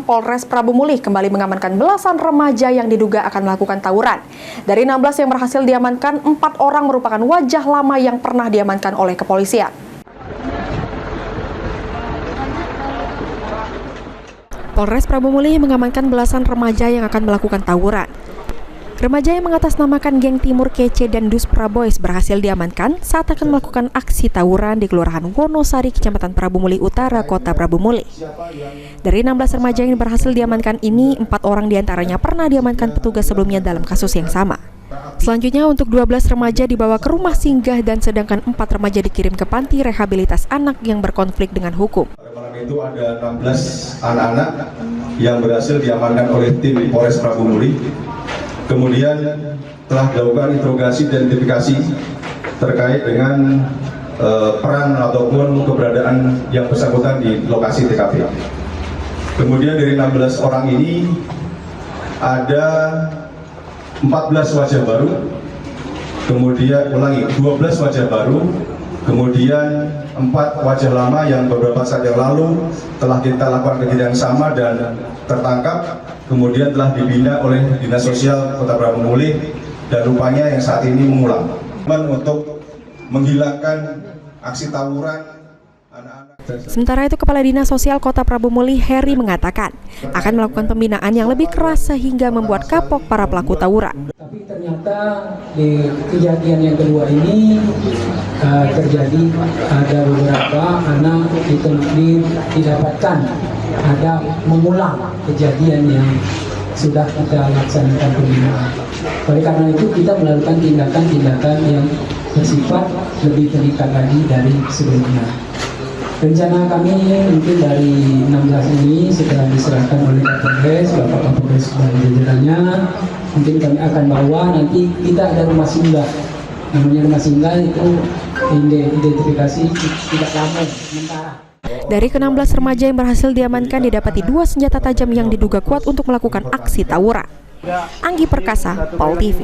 Propam Polres Prabu Mulih kembali mengamankan belasan remaja yang diduga akan melakukan tawuran. Dari 16 yang berhasil diamankan, 4 orang merupakan wajah lama yang pernah diamankan oleh kepolisian. Polres Prabu Mulih mengamankan belasan remaja yang akan melakukan tawuran. Remaja yang mengatasnamakan geng Timur Kece dan Dus Praboys berhasil diamankan saat akan melakukan aksi tawuran di Kelurahan Wonosari, Kecamatan Prabu Mulih Utara, Kota Prabu Mulih. Dari 16 remaja yang berhasil diamankan ini, 4 orang diantaranya pernah diamankan petugas sebelumnya dalam kasus yang sama. Selanjutnya untuk 12 remaja dibawa ke rumah singgah dan sedangkan 4 remaja dikirim ke panti rehabilitas anak yang berkonflik dengan hukum. Malam itu ada 16 anak-anak yang berhasil diamankan oleh tim Polres Prabu Mulih. Kemudian telah dilakukan interogasi dan identifikasi terkait dengan peran ataupun keberadaan yang bersangkutan di lokasi TKP. Kemudian dari 16 orang ini ada 14 wajah baru, kemudian 12 wajah baru, kemudian 4 wajah lama yang beberapa saat yang lalu telah kita lakukan kejadian sama dan tertangkap, kemudian telah dibina oleh Dinas Sosial Kota Prabu Mulih dan rupanya yang saat ini mengulang untuk menghilangkan aksi tawuran anak-anak. Sementara itu, Kepala Dinas Sosial Kota Prabu Mulih, Heri, mengatakan akan melakukan pembinaan yang lebih keras sehingga membuat kapok para pelaku tawuran. Tapi ternyata di kejadian yang kedua ini terjadi ada beberapa anak didapatkan ada mengulang kejadian yang sudah kita laksanakan pembinaan. Oleh karena itu kita melakukan tindakan-tindakan yang bersifat lebih terikat lagi dari sebelumnya. Rencana kami mungkin dari 16 ini setelah diserahkan oleh Kapolres, Bapak Kapolres dan jajarannya, mungkin kami akan bawa, nanti kita ada rumah singgah. Namanya rumah singgah itu identifikasi tidak lama, sementara. Dari ke-16 remaja yang berhasil diamankan didapati 2 senjata tajam yang diduga kuat untuk melakukan aksi tawuran. Anggi Perkasa, POL TV.